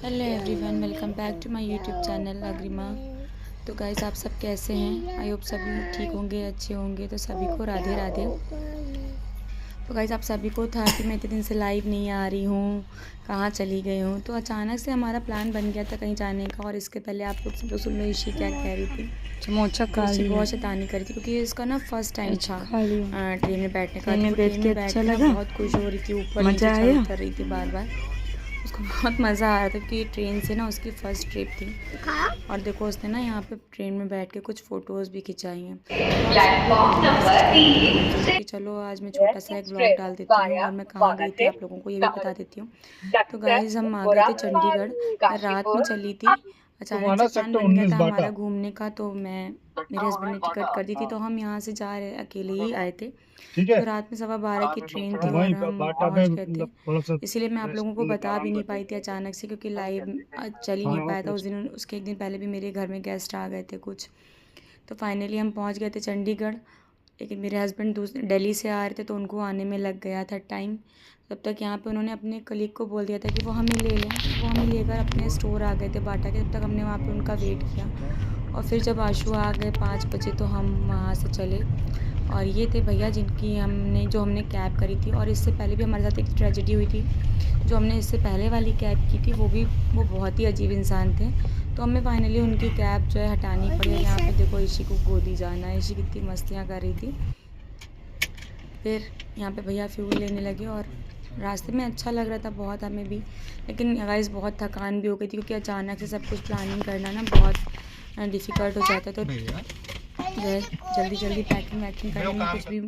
Hello everyone, welcome back to my YouTube channel Agrima. तो guys, आप सब कैसे हैं? आई होप सभी ठीक होंगे, अच्छे होंगे। तो सभी को राधे राधे। तो गाइस, आप सभी को था कि मैं इतने दिन से लाइव नहीं आ रही हूँ, कहाँ चली गई हूँ। तो अचानक से हमारा प्लान बन गया था कहीं जाने का। और इसके पहले आप लोग सब लोग सुन लो ईशी क्या कह रही थी। समोसा तो खा ईशी लिया। बहुत शैतानी करी थी क्योंकि इसका ना फर्स्ट टाइम अच्छा था खा लिया। ट्रेन में बैठने का। ट्रेन तो में वो बैठ ट्रेन के में बैठ अच्छा के ना लगा। बहुत खुश हो रही थी, ऊपर नीचे मज़ा चढ़ आया। उतर रही थी बार बार। उसको बहुत मज़ा आ रहा था कि ट्रेन से ना उसकी फ़र्स्ट ट्रिप थी। और देखो उसने ना यहाँ पे ट्रेन में बैठ के कुछ फ़ोटोज़ भी खिंचाई हैं। तो आप सभी लोगों को तो मैसेज कर रही थी, तो मैंने सोचा कि चलो आज मैं छोटा सा एक व्लॉग डाल देती हूँ और मैं कहाँ गई थी आप लोगों को ये भी बता देती हूँ। तो गाइज़, हम आ गए थे चंडीगढ़, रात में चली थी। अचानक से प्लान बन गया था हमारा घूमने का। तो मेरे हस्बैंड ने टिकट कर दी थी, तो हम यहाँ से जा रहे अकेले ही आए थे। तो रात में 12:15 की ट्रेन थी और हम पहुँच गए थे। इसीलिए मैं आप लोगों को बता भी नहीं पाई थी अचानक से, क्योंकि लाइव चल ही नहीं पाया था उस दिन। उसके एक दिन पहले भी मेरे घर में गेस्ट आ गए थे कुछ। तो फाइनली हम पहुंच गए थे चंडीगढ़। लेकिन मेरे हस्बैंड दूसरे दिल्ली से आ रहे थे, तो उनको आने में लग गया था टाइम। तब तक यहाँ पे उन्होंने अपने कलीग को बोल दिया था कि वो हमें ले लें। वो हमें लेकर अपने स्टोर आ गए थे बाटा के। तब तक हमने वहाँ पे उनका वेट किया। और फिर जब आशु आ गए 5 बजे, तो हम वहाँ से चले। और ये थे भैया जिनकी हमने कैब करी थी। और इससे पहले भी हमारे साथ एक ट्रेजेडी हुई थी। जो हमने इससे पहले वाली कैब की थी वो बहुत ही अजीब इंसान थे। तो हमें फाइनली उनकी कैब जो है हटानी पड़ी। और यहाँ पे देखो ईशी को गोदी जाना है। ईशी कितनी मस्तियाँ कर रही थी। फिर यहाँ पे भैया फ्यूल लेने लगे और रास्ते में अच्छा लग रहा था बहुत हमें भी। लेकिन गाइस बहुत थकान भी हो गई थी, क्योंकि अचानक से सब कुछ प्लानिंग करना ना बहुत डिफ़िकल्ट हो जाता है। तो जो है जल्दी जल्दी पैकिंग वैकिंग करने में कुछ भी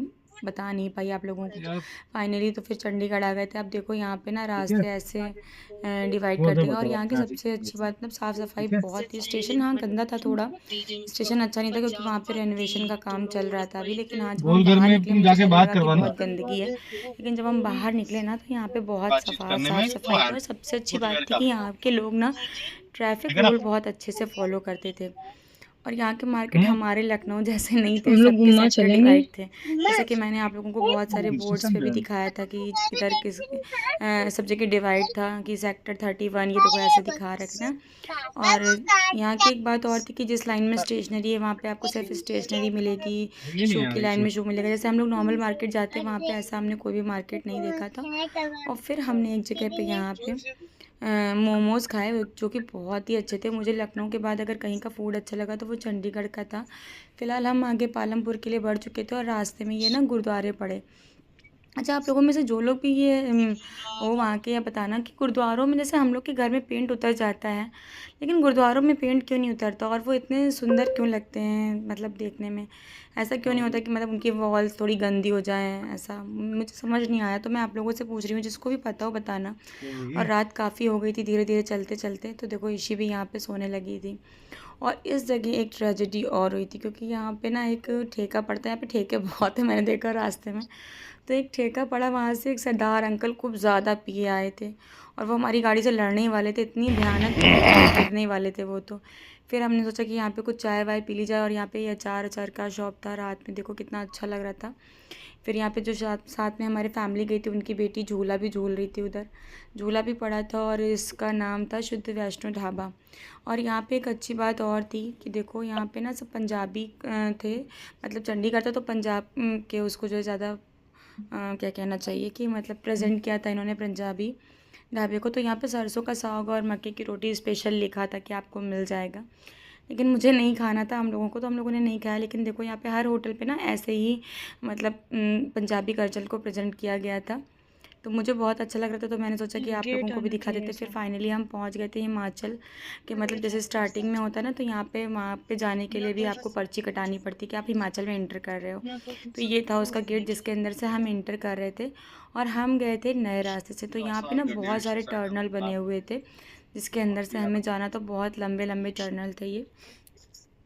बता नहीं पाई आप लोगों को। फाइनली तो फिर चंडीगढ़ आ गए थे। अब देखो यहाँ पे ना रास्ते ऐसे डिवाइड करते हैं। और यहाँ की सबसे अच्छी बात मतलब साफ़ सफाई बहुत थी। स्टेशन हाँ गंदा था थोड़ा, स्टेशन अच्छा नहीं था क्योंकि वहाँ पे रेनोवेशन का काम चल रहा था अभी। लेकिन हाँ, जब हम बाहर निकले मुझे ऐसा लगा कि बहुत गंदगी है। लेकिन जब हम बाहर निकले ना, तो यहाँ पे बहुत साफ़ सफाई थी। और सबसे अच्छी बात थी कि यहाँ के लोग ना ट्रैफिक रूल बहुत अच्छे से फॉलो करते थे। और यहाँ के मार्केट हमारे लखनऊ जैसे नहीं थे, हम लोग सबके घूमना सेक्टर चलेंगे। डिवाइड थे। जैसे कि मैंने आप लोगों को बहुत सारे बोर्ड्स पे भी दिखाया था कि किधर किस सब जगह डिवाइड था कि सेक्टर 31 ये देखो ऐसे दिखा रखना। और यहाँ की एक बात और थी कि जिस लाइन में स्टेशनरी है वहाँ पे आपको सिर्फ स्टेशनरी मिलेगी, शू की लाइन में शू मिलेगा। जैसे हम लोग नॉर्मल मार्केट जाते हैं वहाँ पे ऐसा हमने कोई भी मार्केट नहीं देखा था। और फिर हमने एक जगह पे यहाँ पे मोमोज़ खाए जो कि बहुत ही अच्छे थे। मुझे लखनऊ के बाद अगर कहीं का फूड अच्छा लगा तो वो चंडीगढ़ का था। फ़िलहाल हम आगे पालमपुर के लिए बढ़ चुके थे और रास्ते में ये ना गुरुद्वारे पड़े। अच्छा, आप लोगों में से जो लोग भी ये वो वहाँ के, या बताना कि गुरुद्वारों में जैसे हम लोग के घर में पेंट उतर जाता है, लेकिन गुरुद्वारों में पेंट क्यों नहीं उतरता? और वो इतने सुंदर क्यों लगते हैं मतलब देखने में? ऐसा क्यों नहीं होता कि मतलब उनकी वॉल्स थोड़ी गंदी हो जाएं? ऐसा मुझे समझ नहीं आया। तो मैं आप लोगों से पूछ रही हूँ, जिसको भी पता हो बताना। और रात काफ़ी हो गई थी धीरे धीरे चलते चलते। तो देखो ईशी भी यहाँ पे सोने लगी थी। और इस जगह एक ट्रेजेडी और हुई थी, क्योंकि यहाँ पे ना एक ठेका पड़ता है। यहाँ पे ठेके बहुत है, मैंने देखा रास्ते में। तो एक ठेका पड़ा, वहाँ से एक सरदार अंकल खूब ज़्यादा पिए आए थे। और वो हमारी गाड़ी से लड़ने ही वाले थे, इतनी भयानक थी कि गिरने ही वाले थे वो तो। फिर हमने सोचा कि यहाँ पे कुछ चाय वाय पी ली जाए। और यहाँ पे ये अचार का शॉप था। रात में देखो कितना अच्छा लग रहा था। फिर यहाँ पे जो साथ साथ में हमारी फैमिली गई थी, उनकी बेटी झूला भी झूल रही थी उधर। झूला भी पड़ा था और इसका नाम था शुद्ध वैष्णो ढाबा। और यहाँ पे एक अच्छी बात और थी कि देखो यहाँ पे ना सब पंजाबी थे। मतलब चंडीगढ़ था तो पंजाब के उसको जो है ज़्यादा क्या कहना चाहिए कि मतलब प्रेजेंट किया था इन्होंने पंजाबी ढाबे को। तो यहाँ पे सरसों का साग और मक्के की रोटी स्पेशल लिखा था कि आपको मिल जाएगा। लेकिन मुझे नहीं खाना था हम लोगों को, तो हम लोगों ने नहीं खाया। लेकिन देखो यहाँ पे हर होटल पे ना ऐसे ही मतलब पंजाबी कल्चर को प्रेजेंट किया गया था। तो मुझे बहुत अच्छा लग रहा था, तो मैंने सोचा कि आप लोगों को भी दिखा देते। फिर फाइनली हम पहुंच गए थे हिमाचल के, मतलब जैसे स्टार्टिंग में होता है ना, तो यहाँ पे वहाँ पे जाने के लिए भी आपको पर्ची कटानी पड़ती कि आप हिमाचल में इंटर कर रहे हो। तो ये था उसका गेट जिसके अंदर से हम इंटर कर रहे थे। और हम गए थे नए रास्ते से। तो यहाँ पे ना बहुत सारे टर्नल बने हुए थे जिसके अंदर से हमें जाना। तो बहुत लंबे लंबे टर्नल थे ये।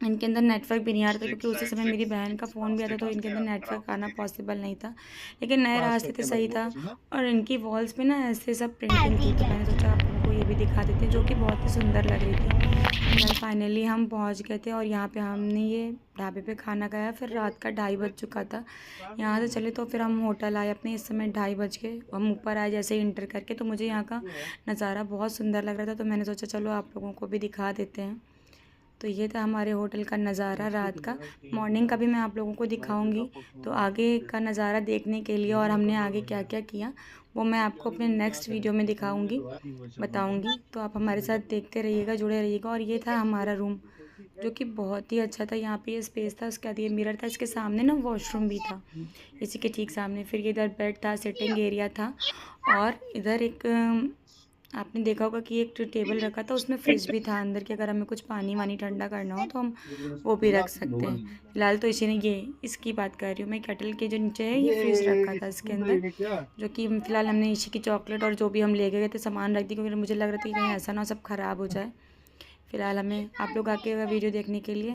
इनके अंदर नेटवर्क भी नहीं आ रहा था, क्योंकि उसी समय मेरी बहन का फ़ोन भी आता, तो इनके अंदर नेटवर्क आना पॉसिबल नहीं था। लेकिन नए रास्ते थे, सही था। और इनकी वॉल्स पे ना ऐसे सब प्रिंटिंग थी, तो मैंने सोचा आप लोगों को ये भी दिखा देते हैं, जो कि बहुत ही सुंदर लग रही थी। फाइनली हम पहुंच गए थे और यहाँ पे हमने ये ढाबे पे खाना खाया। फिर रात का 2:30 बज चुका था। यहाँ से चले तो फिर हम होटल आए अपने। इस समय 2:30 बज के हम ऊपर आए जैसे ही इंटर करके, तो मुझे यहाँ का नज़ारा बहुत सुंदर लग रहा था, तो मैंने सोचा चलो आप लोगों को भी दिखा देते हैं। तो ये था हमारे होटल का नज़ारा रात का। मॉर्निंग का भी मैं आप लोगों को दिखाऊंगी। तो आगे का नज़ारा देखने के लिए और हमने आगे क्या क्या किया वो मैं आपको अपने नेक्स्ट वीडियो में दिखाऊंगी, बताऊंगी। तो आप हमारे साथ देखते रहिएगा, जुड़े रहिएगा। और ये था हमारा रूम, जो कि बहुत ही अच्छा था। यहाँ पे ये स्पेस था, उसके बाद ये मिरर था, इसके सामने ना वॉशरूम भी था, इसी के ठीक सामने। फिर ये इधर बेड था, सिटिंग एरिया था, और इधर एक आपने देखा होगा कि एक टेबल रखा था, उसमें फ्रिज भी था अंदर, कि अगर हमें कुछ पानी वानी ठंडा करना हो तो हम वो भी रख सकते हैं। फिलहाल तो इसी ने ये इसकी बात कर रही हूँ मैं, केटल के जो नीचे है ये फ्रिज रखा था इसके अंदर, जो कि फिलहाल हमने इसी की चॉकलेट और जो भी हम ले गए थे सामान रख दी, क्योंकि मुझे लग रहा था कि कहीं ऐसा ना हो सब ख़राब हो जाए। फिलहाल हमें आप लोग आके वीडियो देखने के लिए